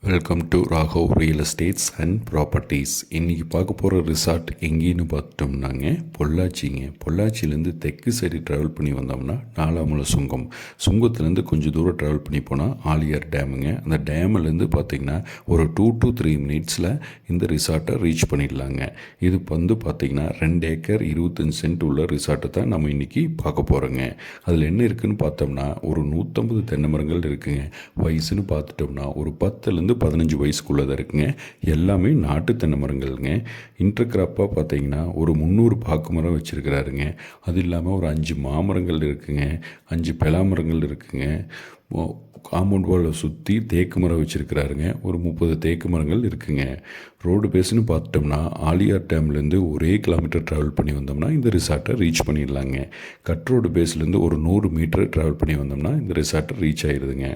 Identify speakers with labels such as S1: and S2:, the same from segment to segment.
S1: Welcome to Raghav real estates and properties. இன்றைக்கி பார்க்க போகிற ரிசார்ட் எங்கேன்னு பார்த்துட்டோம்னாங்க பொள்ளாச்சிங்க. பொள்ளாச்சியிலேருந்து தெற்கு சைடு ட்ராவல் பண்ணி வந்தோம்னா நாலாமலை சுங்கம். சுங்கத்துலேருந்து கொஞ்சம் தூரம் ட்ராவல் பண்ணி போனால் ஆலியார் டேமுங்க. அந்த டேம்லேருந்து பார்த்திங்கன்னா ஒரு 2 to 3 மினிட்ஸில் இந்த ரிசார்ட்டை ரீச் பண்ணிடலாங்க. இது வந்து பார்த்திங்கன்னா 2 ஏக்கர் 25 சென்ட் உள்ள ரிசார்ட்டை தான் நம்ம இன்றைக்கி பார்க்க போகிறோங்க. அதில் என்ன இருக்குதுன்னு பார்த்தோம்னா ஒரு 150 தென்னை மரங்கள் இருக்குதுங்க. வயசுன்னு பார்த்துட்டோம்னா ஒரு 10 15 வயசுக்குள்ளே தான் இருக்குங்க. எல்லாமே நாட்டு தென்னை மரங்கள்ங்க. இன்டர்கிராப்பாக பார்த்தீங்கன்னா ஒரு 300 பாக்கு மரம் வச்சுருக்கிறாருங்க. அது இல்லாமல் ஒரு 5 மாமரங்கள் இருக்குங்க, 5 பலாமரங்கள் இருக்குங்க. காம்பவுண்ட் வாலை சுற்றி தேக்கு மரம் வச்சுருக்கிறாருங்க. ஒரு 30 தேக்கு மரங்கள் இருக்குங்க. ரோடு பேஸ்னு பார்த்துட்டோம்னா ஆலியார் டேம்லேருந்து ஒரே கிலோமீட்டர் ட்ராவல் பண்ணி வந்தோம்னா இந்த ரிசார்ட்டை ரீச் பண்ணிடலாங்க. கட் ரோடு பேஸ்லேருந்து ஒரு 100 மீட்டர் ட்ராவல் பண்ணி வந்தோம்னா இந்த ரிசார்ட்டை ரீச் ஆகிடுதுங்க.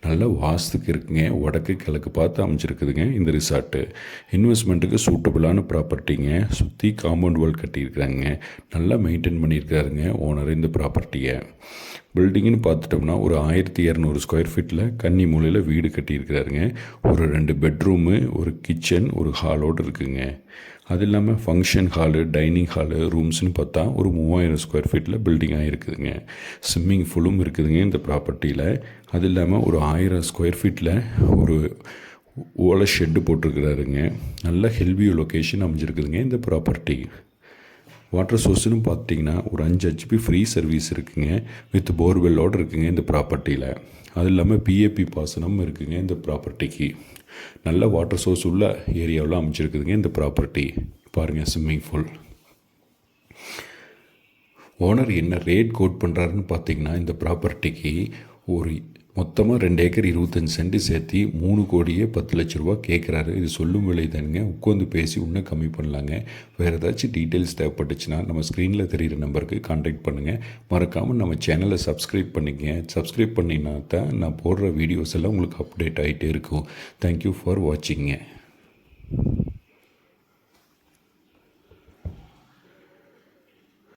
S1: நல்ல வாஸ்துக்கு இருக்குங்க. வடக்கு கிழக்கு பார்த்து அமைச்சிருக்குதுங்க இந்த ரிசார்ட்டு. இன்வெஸ்ட்மெண்ட்டுக்கு சூட்டபுளான ப்ராப்பர்ட்டிங்க. சுற்றி காம்பவுண்ட் வால் கட்டியிருக்கிறாங்க. நல்லா மெயின்டைன் பண்ணியிருக்காருங்க ஓனர் இந்த ப்ராப்பர்ட்டியை. பில்டிங்னு பார்த்துட்டோம்னா ஒரு 1200 ஸ்கொயர் ஃபீட்டில் கன்னி மூலையில் வீடு கட்டியிருக்கிறாருங்க. ஒரு 2 பெட்ரூமு, ஒரு கிச்சன், ஒரு ஹாலோடு இருக்குங்க. அது இல்லாமல் ஃபங்க்ஷன் ஹாலு, டைனிங் ஹாலு, ரூம்ஸ்னு பார்த்தா ஒரு 3000 ஸ்கொயர் ஃபீட்டில் பில்டிங்காக இருக்குதுங்க. ஸ்விம்மிங் பூலும் இருக்குதுங்க இந்த ப்ராப்பர்ட்டியில். அது இல்லாமல் ஒரு 1000 ஸ்கொயர் ஃபீட்டில் ஒரு ஓலை ஷெட்டு போட்டிருக்கிறாருங்க. நல்ல ஹெல்வியூ லொக்கேஷன் அமைஞ்சிருக்குதுங்க இந்த ப்ராப்பர்ட்டி. வாட்டர் சோர்ஸ்னு பார்த்திங்கன்னா ஒரு 5 HP ஃப்ரீ சர்வீஸ் இருக்குங்க. வித் போர்வெல்லோடு இருக்குங்க இந்த ப்ராப்பர்ட்டியில். அது இல்லாமல் PAP பாசனம் இருக்குங்க இந்த ப்ராப்பர்ட்டிக்கு. நல்ல வாட்டர் சோர்ஸ் உள்ள ஏரியாவில் அமைச்சிருக்குதுங்க இந்த ப்ராப்பர்ட்டி. பாருங்கள், ஸ்விம்மிங் பூல். ஓனர் என்ன ரேட் கோட் பண்ணுறாருன்னு பார்த்திங்கன்னா இந்த ப்ராப்பர்ட்டிக்கு ஒரு மொத்தமாக 2 ஏக்கர் 25 சென்ட் சேர்த்து 3 கோடியே 10 லட்ச ரூபா கேட்குறாரு. இது சொல்லும் விலை தானுங்க. உட்காந்து பேசி இன்னும் கம்மி பண்ணலாங்க. வேறு ஏதாச்சும் டீட்டெயில்ஸ் தேவைப்பட்டுச்சுன்னா நம்ம ஸ்க்ரீனில் தெரிகிற நம்பருக்கு கான்டாக்ட் பண்ணுங்கள். மறக்காமல் நம்ம சேனலை சப்ஸ்கிரைப் பண்ணிக்கங்க. சப்ஸ்கிரைப் பண்ணினா தான் நான் போடுற வீடியோஸ் எல்லாம் உங்களுக்கு அப்டேட் ஆகிட்டே இருக்கும். Thank you for வாட்சிங்க.